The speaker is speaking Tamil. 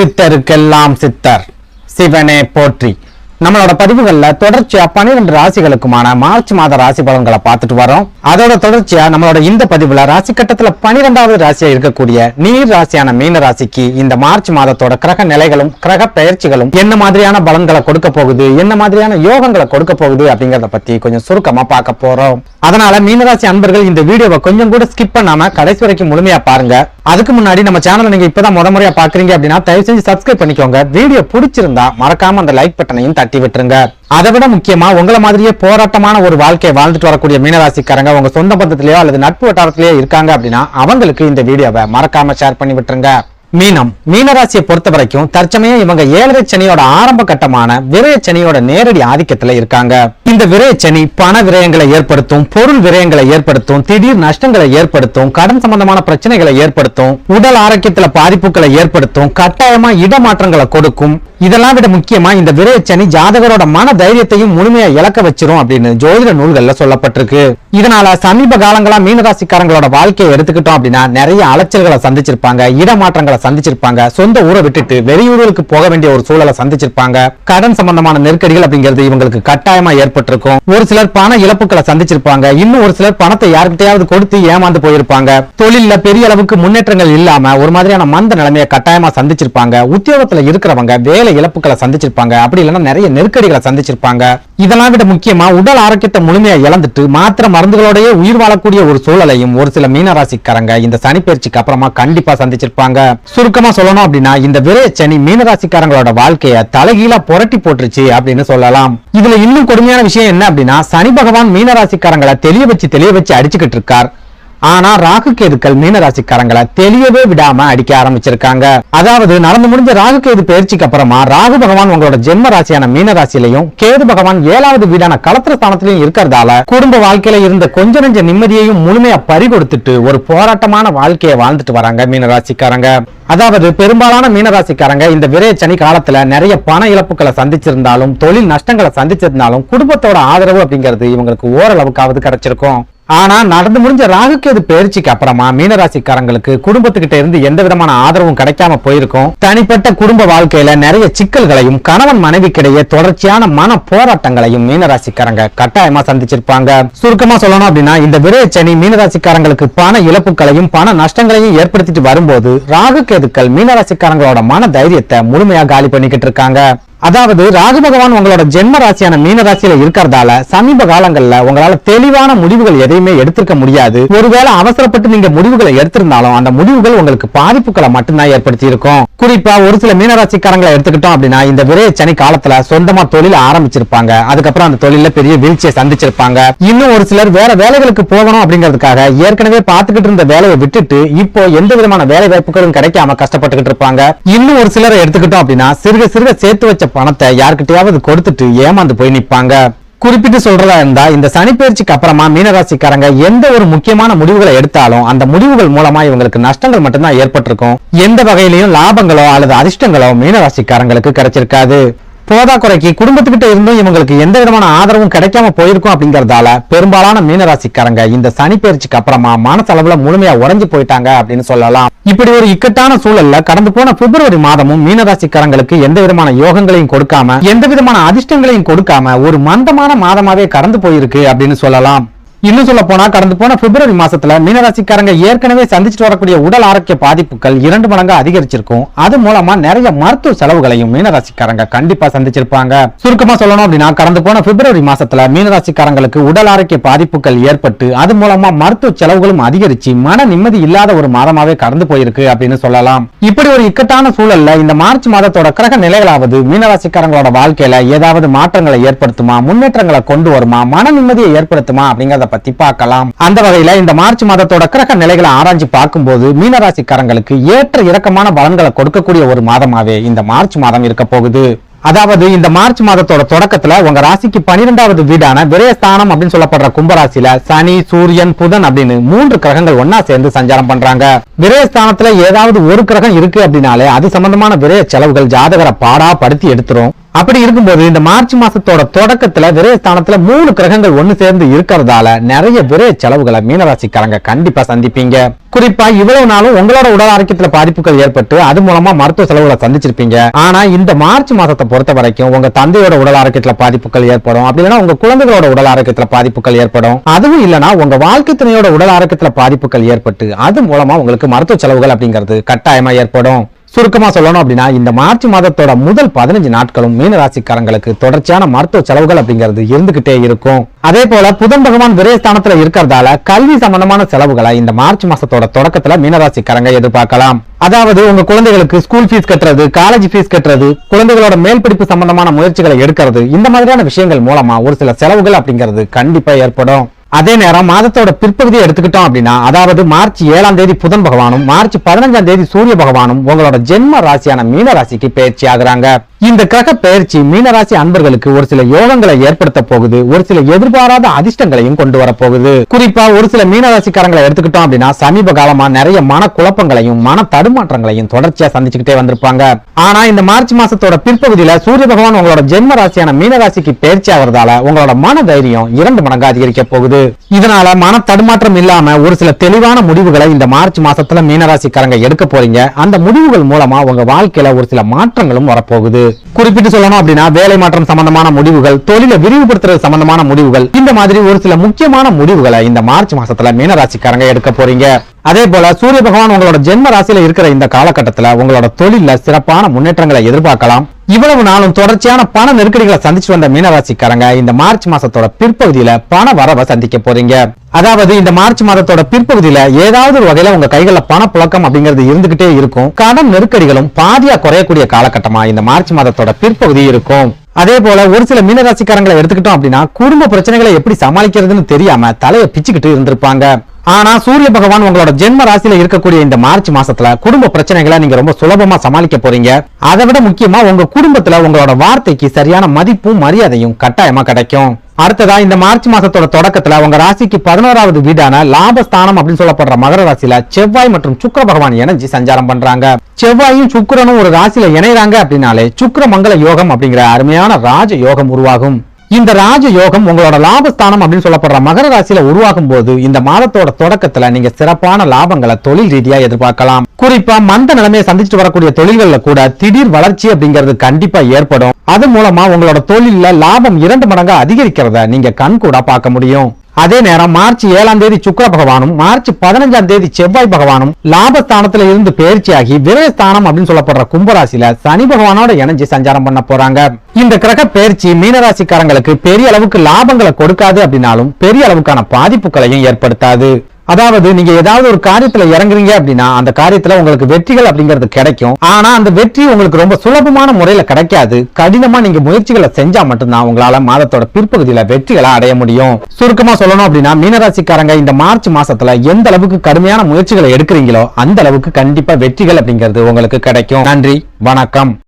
சித்தருக்கெல்லாம் சித்தர் சிவனே போற்றி. நம்மளோட பதிவுகள்ல தொடர்ச்சியா 12 ராசிகளுக்குமான மார்ச் மாத ராசி பலன்களை பார்த்துட்டு வரோம். அதோட தொடர்ச்சியா நம்மளோட இந்த பதிவுல ராசி கட்டத்துல 12வது ராசியா இருக்கக்கூடிய நீர் ராசியான மீன ராசிக்கு இந்த மார்ச் மாதத்தோட கிரக நிலைகளும் கிரக பெயர்ச்சிகளும் என்ன மாதிரியான பலன்களை கொடுக்க போகுது, என்ன மாதிரியான யோகங்களை கொடுக்க போகுது அப்படிங்கறத பத்தி கொஞ்சம் சுருக்கமா பார்க்க போறோம். அதனால மீனராசி அன்பர்கள் இந்த வீடியோவை கொஞ்சம் கூட ஸ்கிப் பண்ணாம கடைசி வரைக்கும் முழுமையா பாருங்க. அதுக்கு முன்னாடி நம்ம சேனலை நீங்க இப்பதான் முறையா பாக்குறீங்க அப்படின்னா தயவு செஞ்சு சப்ஸ்கிரைப் பண்ணிக்கோங்க. வீடியோ பிடிச்சிருந்தா மறக்காம அந்த லைக் பட்டனையும் தட்டி விட்டுருங்க. அதை விட முக்கியமா உங்களை மாதிரியே போராட்டமான ஒரு வாழ்க்கையை வாழ்ந்துட்டு வரக்கூடிய மீனராசிக்காரங்க உங்க சொந்த பந்தத்திலேயோ அல்லது நட்பு வட்டாரத்திலேயோ இருக்காங்க அப்படின்னா அவங்களுக்கு இந்த வீடியோவை மறக்காம ஷேர் பண்ணி விட்டுருங்க. மீனராசியை பொறுத்த வரைக்கும் தற்சமயம் இவங்க 7 சனியோட ஆரம்ப கட்டமான விரய சனியோட நேரடி ஆதிக்கத்துல இருக்காங்க. இந்த விரய சனி பண விரயங்களை ஏற்படுத்தும், பொருள் விரயங்களை ஏற்படுத்தும், திடீர் நஷ்டங்களை ஏற்படுத்தும், கடன் சம்பந்தமான பிரச்சனைகளை ஏற்படுத்தும், உடல் ஆரோக்கியத்துல பாதிப்புகளை ஏற்படுத்தும், கட்டாயமா இடமாற்றங்களை கொடுக்கும். இதெல்லாம் விட முக்கியமா இந்த விரய சனி ஜாதகரோட மன தைரியத்தையும் முழுமையா இழக்க வச்சிரும் அப்படின்னு ஜோதிட நூல்கள்ல சொல்லப்பட்டிருக்கு. இதனால சமீப காலங்களா மீனராசிக்காரங்களோட வாழ்க்கையை எடுத்துக்கிட்டோம் அப்படின்னா நிறைய அலைச்சல்களை சந்திச்சிருப்பாங்க, இடமாற்றங்களை சந்திச்சிருப்பாங்க, சொந்த ஊரை விட்டுட்டு வெளியூர்களுக்கு போக வேண்டிய ஒரு சூழலை சந்திச்சிருப்பாங்க. கடன் சம்பந்தமான நெருக்கடிகள் அப்படிங்கிறது இவங்களுக்கு கட்டாயமா ஏற்பட்டிருக்கும். ஒரு சிலர் பண இழப்புகளை சந்திச்சிருப்பாங்க, இன்னும் ஒரு சிலர் பணத்தை யார்கிட்டயாவது கொடுத்து ஏமாந்து போயிருப்பாங்க. தொழில பெரிய அளவுக்கு முன்னேற்றங்கள் இல்லாம ஒரு மாதிரியான மந்த நிலைமையை கட்டாயமா சந்திச்சிருப்பாங்க. உத்தியோகத்துல இருக்கிறவங்க வேலை இழப்புகளை சந்திச்சிருப்பாங்க, அப்படி இல்லைன்னா நிறைய நெருக்கடிகளை சந்திச்சிருப்பாங்க. இதெல்லாம் விட முக்கியமா உடல் ஆரோக்கியத்தை முழுமையா இழந்துட்டு மாத்திர மருந்துகளோடய உயிர் வாழக்கூடிய ஒரு சூழலையும் ஒரு சில மீனராசிக்காரங்க இந்த சனி பயிற்சிக்கு அப்புறமா கண்டிப்பா சந்திச்சிருப்பாங்க. சுருக்கமா சொல்லணும் அப்படின்னா இந்த விரய சனி மீனராசிக்காரங்களோட வாழ்க்கைய தலைகீழா புரட்டி போட்டுருச்சு அப்படின்னு சொல்லலாம். இதுல இன்னும் கொடுமையான விஷயம் என்ன அப்படின்னா சனி பகவான் மீனராசிக்காரங்களை தெளிய வச்சு அடிச்சுக்கிட்டு இருக்கார். ஆனா ராகு கேதுக்கள் மீனராசிக்காரங்களை தெளியவே விடாம அடிக்க ஆரம்பிச்சிருக்காங்க. அதாவது நடந்து முடிஞ்ச ராகு கேது பயிற்சிக்கு அப்புறமா ராகு பகவான் உங்களோட ஜென்ம ராசியான மீன ராசியிலையும் கேது பகவான் 7வது வீடான களத்திர ஸ்தானத்திலையும் இருக்கிறதால குடும்ப வாழ்க்கையில இருந்த கொஞ்ச நெஞ்ச நிம்மதியையும் முழுமையா பறி கொடுத்துட்டு ஒரு போராட்டமான வாழ்க்கையை வாழ்ந்துட்டு வராங்க மீனராசிக்காரங்க. அதாவது பெரும்பாலான மீனராசிக்காரங்க இந்த விரய சனி காலத்துல நிறைய பண இழப்புகளை சந்திச்சிருந்தாலும் தொழில் நஷ்டங்களை சந்திச்சிருந்தாலும் குடும்பத்தோட ஆதரவு அப்படிங்கிறது இவங்களுக்கு ஓரளவுக்காவது கிடைச்சிருக்கும். ஆனா நடந்து முடிஞ்ச ராகு கேது பயிற்சிக்கு அப்புறமா மீனராசிக்காரங்களுக்கு குடும்பத்துக்கிட்ட இருந்து எந்த விதமான ஆதரவும் கிடைக்காம போயிருக்கும். தனிப்பட்ட குடும்ப வாழ்க்கையில நிறைய சிக்கல்களையும் கணவன் மனைவிக்கிடையே தொடர்ச்சியான மன போராட்டங்களையும் மீனராசிக்காரங்க கட்டாயமா சந்திச்சிருப்பாங்க. சுருக்கமா சொல்லணும் அப்படின்னா இந்த விரய சனி மீனராசிக்காரங்களுக்கு பண இழப்புகளையும் பண நஷ்டங்களையும் ஏற்படுத்திட்டு வரும்போது ராகு கேதுக்கள் மீனராசிக்காரங்களோட மன தைரியத்தை முழுமையா காலி பண்ணிக்கிட்டு இருக்காங்க. அதாவது ராகு பகவான் உங்களோட ஜென்ம ராசியான மீன ராசியில இருக்கிறதால சமீப காலங்கள்ல உங்களால தெளிவான முடிவுகள் எதையுமே எடுத்திருக்க முடியாது. ஒருவேளை அவசரப்பட்டு நீங்க முடிவுகளை எடுத்திருந்தாலும் அந்த முடிவுகள் உங்களுக்கு பாதிப்புகளை மட்டும்தான் ஏற்படுத்தி இருக்கும். குறிப்பா ஒரு சில மீனராசிக்காரங்களை எடுத்துக்கிட்டோம் அப்படின்னா இந்த விரய சனி காலத்துல சொந்தமா தொழில ஆரம்பிச்சிருப்பாங்க. அதுக்கப்புறம் அந்த தொழில பெரிய வீழ்ச்சியை சந்திச்சிருப்பாங்க. இன்னும் ஒரு சிலர் வேற வேலைகளுக்கு போகணும் அப்படிங்கிறதுக்காக ஏற்கனவே பார்த்துக்கிட்டு இருந்த வேலையை விட்டுட்டு இப்போ எந்த விதமான வேலை வாய்ப்புகளும் கிடைக்காம கஷ்டப்பட்டுக்கிட்டு இருப்பாங்க. இன்னும் ஒரு சிலரை எடுத்துக்கிட்டோம் அப்படின்னா சிறுக சிறுக சேர்த்து வச்ச பணத்தை யார்கிட்டயாவது கொடுத்துட்டு ஏமாந்து போய் நிப்பாங்க. குறிப்பிட்டு சொல்றதா இருந்தா இந்த சனி பயிற்சிக்கு அப்புறமா மீனராசிக்காரங்க எந்த ஒரு முக்கியமான முடிவுகளை எடுத்தாலும் அந்த முடிவுகள் மூலமா இவங்களுக்கு நஷ்டங்கள் மட்டும்தான் ஏற்பட்டிருக்கும். எந்த வகையிலையும் லாபங்களோ அல்லது அதிர்ஷ்டங்களோ மீனராசிக்காரங்களுக்கு கிடைச்சிருக்காது. போதாக்குறைக்கு குடும்பத்துக்கிட்ட இருந்தும் இவங்களுக்கு எந்த விதமான ஆதரவும் கிடைக்காம போயிருக்கும். அப்படிங்கறதால பெரும்பாலான மீனராசிக்காரங்க இந்த சனி பயிற்சிக்கு அப்புறமா மனசளவுல முழுமையா உடைஞ்சு போயிட்டாங்க அப்படின்னு சொல்லலாம். இப்படி ஒரு இக்கட்டான சூழல்ல கடந்து போன பிப்ரவரி மாதமும் மீனராசிக்காரங்களுக்கு எந்த விதமான யோகங்களையும் கொடுக்காம எந்த விதமான அதிர்ஷ்டங்களையும் கொடுக்காம ஒரு மந்தமான மாதமாவே கடந்து போயிருக்கு அப்படின்னு சொல்லலாம். இன்னும் சொல்ல போனா கடந்து போன பிப்ரவரி மாசத்துல மீனராசிக்காரங்க ஏற்கனவே சந்திச்சுட்டு வரக்கூடிய உடல் ஆரோக்கிய பாதிப்புகள் 2 மடங்கு அதிகரிச்சிருக்கும். அது மூலமா நிறைய மருத்துவ செலவுகளையும் மீனராசிக்காரங்க கண்டிப்பா சந்திச்சிருப்பாங்க. சுருக்கமா சொல்லணும் அப்படின்னா கடந்து போன பிப்ரவரி மாசத்துல மீனராசிக்காரங்களுக்கு உடல் ஆரோக்கிய பாதிப்புகள் ஏற்பட்டு அது மூலமா மருத்துவ செலவுகளும் அதிகரிச்சு மன நிம்மதி இல்லாத ஒரு மாதமாவே கடந்து போயிருக்கு அப்படின்னு சொல்லலாம். இப்படி ஒரு இக்கட்டான சூழல்ல இந்த மார்ச் மாதத்தோட கிரக நிலைகளாவது மீனராசிக்காரங்களோட வாழ்க்கையில ஏதாவது மாற்றங்களை ஏற்படுத்துமா, முன்னேற்றங்களை கொண்டு வருமா, மன நிம்மதியை ஏற்படுத்துமா அப்படிங்கறத பத்தி பார்க்கலாம். அந்த வகையில இந்த மார்ச் மாதத்தோட கிரக நிலைகளை ஆராய்ச்சி பார்க்கும்போது மீனராசிக்காரங்களுக்கு ஏற்ற இறக்கமான பலன்களை கொடுக்கக்கூடிய ஒரு மாதமாவே இந்த மார்ச் மாதம் இருக்க போகுது. அதாவது இந்த மார்ச் மாதத்தோட தொடக்கத்துல உங்க ராசிக்கு 12வது வீடான விரயஸ்தானம் அப்படின்னு சொல்லப்படுற கும்பராசியில சனி, சூரியன், புதன் அப்படின்னு 3 கிரகங்கள் ஒன்னா சேர்ந்து சஞ்சாரம் பண்றாங்க. விரயஸ்தானத்துல ஏதாவது ஒரு கிரகம் இருக்கு அப்படின்னாலே அது சம்பந்தமான விரய செலவுகள் ஜாதகரை பாடா படுத்தி எடுத்துரும். அப்படி இருக்கும்போது இந்த மார்ச் மாசத்தோட தொடக்கத்துல விரயஸ்தானத்துல 3 கிரகங்கள் ஒண்ணு சேர்ந்து இருக்கிறதால நிறைய விரய செலவுகளை மீனராசிக்காரங்க கண்டிப்பா சந்திப்பீங்க. குறிப்பா இவ்வளவு நாளும் உங்களோட உடல் ஆரோக்கியத்துல பாதிப்புகள் ஏற்பட்டு அது மூலமா மருத்துவ செலவுகளை சந்திச்சிருப்பீங்க. ஆனா இந்த மார்ச் மாசத்தை பொறுத்த வரைக்கும் உங்க தந்தையோட உடல் ஆரோக்கியத்துல பாதிப்புகள் ஏற்படும், அப்படி இல்லைன்னா உங்க குழந்தைகளோட உடல் ஆரோக்கியத்துல பாதிப்புகள் ஏற்படும், அதுவும் இல்லைன்னா உங்க வாழ்க்கை துணையோட உடல் ஆரோக்கியத்துல பாதிப்புகள் ஏற்பட்டு அது மூலமா உங்களுக்கு மருத்துவ செலவுகள் அப்படிங்கிறது கட்டாயமா ஏற்படும். சுருக்கமா சொல்லணும் அப்படின்னா இந்த மார்ச் மாதத்தோட முதல் 15 நாட்களும் மீனராசிக்காரங்களுக்கு தொடர்ச்சியான மருத்துவ செலவுகள் அப்படிங்கிறது இருந்துகிட்டே இருக்கும். அதே போல புதன் பகவான் விரயஸ்தானத்துல இருக்கிறதால கல்வி சம்பந்தமான செலவுகளை இந்த மார்ச் மாசத்தோட தொடக்கத்துல மீனராசிக்காரங்க எதிர்பார்க்கலாம். அதாவது உங்க குழந்தைகளுக்கு ஸ்கூல் ஃபீஸ் கட்டுறது, காலேஜ் ஃபீஸ் கட்டுறது, குழந்தைகளோட மேல் படிப்பு சம்பந்தமான முயற்சிகளை எடுக்கிறது, இந்த மாதிரியான விஷயங்கள் மூலமா ஒரு சில செலவுகள் அப்படிங்கிறது கண்டிப்பா ஏற்படும். அதே நேரம் மாதத்தோட பிற்பகுதியை எடுத்துக்கிட்டோம் அப்படின்னா, அதாவது மார்ச் 7ஆம் தேதி புதன் பகவானும் மார்ச் 15ஆம் தேதி சூரிய பகவானும் உங்களோட ஜென்ம ராசியான மீன ராசிக்கு பயிற்சி ஆகுறாங்க. இந்த கிரக பயிற்சி மீனராசி அன்பர்களுக்கு ஒரு சில யோகங்களை ஏற்படுத்த போகுது, ஒரு சில எதிர்பாராத அதிர்ஷ்டங்களையும் கொண்டு வர போகுது. குறிப்பா ஒரு சில மீனராசிக்காரங்களை எடுத்துக்கிட்டோம் அப்படின்னா சமீப காலமா நிறைய மன குழப்பங்களையும் மன தடுமாற்றங்களையும் தொடர்ச்சியா சந்திச்சுக்கிட்டே வந்திருப்பாங்க. ஆனா இந்த மார்ச் மாசத்தோட பிற்பகுதியில சூரிய பகவான் உங்களோட ஜென்ம ராசியான மீனராசிக்கு பயிற்சி ஆகிறதால உங்களோட மன தைரியம் 2 மடங்கு அதிகரிக்க போகுது. இதனால மன தடுமாற்றம் இல்லாம ஒரு சில தெளிவான முடிவுகளை இந்த மார்ச் மாசத்துல மீனராசிக்காரங்க எடுக்க போறீங்க. அந்த முடிவுகள் மூலமா உங்க வாழ்க்கையில ஒரு சில மாற்றங்களும் வரப்போகுது. குறிப்பிட்டு சொல்லணும் அப்படின்னா வேலை மாற்றம் சம்பந்தமான முடிவுகள், தொழிலை விரிவுபடுத்துறது சம்பந்தமான முடிவுகள், இந்த மாதிரி ஒரு சில முக்கியமான முடிவுகளை இந்த மார்ச் மாசத்துல மீனராசிக்காரங்க எடுக்க போறீங்க. அதே போல சூரிய பகவான் உங்களோட ஜென்ம ராசியில இருக்கிற இந்த காலகட்டத்துல உங்களோட தொழில சிறப்பான முன்னேற்றங்களை எதிர்பார்க்கலாம். இவ்வளவு நாளும் தொடர்ச்சியான பண நெருக்கடிகளை சந்திச்சு வந்த மீனராசிக்காரங்க இந்த மார்ச் மாசத்தோட பிற்பகுதியில பண வரவை சந்திக்க போறீங்க. அதாவது இந்த மார்ச் மாதத்தோட பிற்பகுதியில ஏதாவது ஒரு வகையில உங்க கைகள்ல பணப்புழக்கம் அப்படிங்கிறது இருந்துகிட்டே இருக்கும். கடன் நெருக்கடிகளும் பாதியா குறையக்கூடிய காலகட்டமா இந்த மார்ச் மாதத்தோட பிற்பகுதி இருக்கும். அதே போல ஒரு சில மீனராசிக்காரங்களை எடுத்துக்கிட்டோம் அப்படின்னா குடும்ப பிரச்சனைகளை எப்படி சமாளிக்கிறதுன்னு தெரியாம தலையை பிச்சுக்கிட்டு இருந்திருப்பாங்க. ஆனா சூரிய பகவான் உங்களோட ஜென்ம ராசியில இருக்கக்கூடிய இந்த மார்ச் மாசத்துல குடும்ப பிரச்சனைகளை நீங்க ரொம்ப சுலபமா சமாளிக்க போறீங்க. அதை விட முக்கியமா உங்க குடும்பத்துல உங்களோட வார்த்தைக்கு சரியான மதிப்பும் மரியாதையும் கட்டாயமா கிடைக்கும். அடுத்ததா இந்த மார்ச் மாசத்தோட தொடக்கத்துல உங்க ராசிக்கு 11வது வீடான லாபஸ்தானம் அப்படின்னு சொல்லப்படுற மகர ராசியில செவ்வாய் மற்றும் சுக்கிர பகவான் இணைஞ்சு சஞ்சாரம் பண்றாங்க. செவ்வாயும் சுக்கிரனும் ஒரு ராசியில இணைறாங்க அப்படின்னாலே சுக்கிர மங்கள யோகம் அப்படிங்கிற அருமையான ராஜ யோகம் உருவாகும். இந்த ராஜ யோகம் உங்களோட லாபஸ்தானம் அப்படின்னு சொல்லப்படுற மகர ராசியில உருவாகும் போது இந்த மாதத்தோட தொடக்கத்துல நீங்க சிறப்பான லாபங்களை தொழில் ரீதியா எதிர்பார்க்கலாம். குறிப்பா மந்த நிலைமையை சந்திச்சுட்டு வரக்கூடிய தொழில்கள்ல கூட திடீர் வளர்ச்சி அப்படிங்கிறது கண்டிப்பா ஏற்படும். அது மூலமா உங்களோட தொழில லாபம் 2 மடங்கா அதிகரிக்கிறத நீங்க கண்கூட பார்க்க முடியும். அதே நேரம் மார்ச் 7ஆம் தேதி சுக்கிர பகவானும் மார்ச் 15ஆம் தேதி செவ்வாய் பகவானும் லாபஸ்தானத்துல இருந்து பயிற்சியாகி விரயஸ்தானம் அப்படின்னு சொல்லப்படுற கும்பராசியில சனி பகவானோட இணைஞ்சு சஞ்சாரம் பண்ண போறாங்க. இந்த கிரக பயிற்சி மீனராசிக்காரங்களுக்கு பெரிய அளவுக்கு லாபங்களை கொடுக்காது அப்படின்னாலும் பெரிய அளவுக்கான பாதிப்புகளையும் ஏற்படுத்தாது. அதாவது நீங்க ஏதாவது ஒரு காரியத்துல இறங்குறீங்க அப்படின்னா அந்த காரியத்துல உங்களுக்கு வெற்றிகள் அப்படிங்கிறது கிடைக்கும். ஆனா அந்த வெற்றி உங்களுக்கு ரொம்ப சுலபமான முறையில கிடைக்காது. கடினமா நீங்க முயற்சிகளை செஞ்சா மட்டும்தான் உங்களால மாதத்தோட பிற்பகுதியில வெற்றிகளை அடைய முடியும். சுருக்கமா சொல்லணும் அப்படின்னா மீனராசிக்காரங்க இந்த மார்ச் மாசத்துல எந்த அளவுக்கு கடுமையான முயற்சிகளை எடுக்கிறீங்களோ அந்த அளவுக்கு கண்டிப்பா வெற்றிகள் அப்படிங்கிறது உங்களுக்கு கிடைக்கும். நன்றி, வணக்கம்.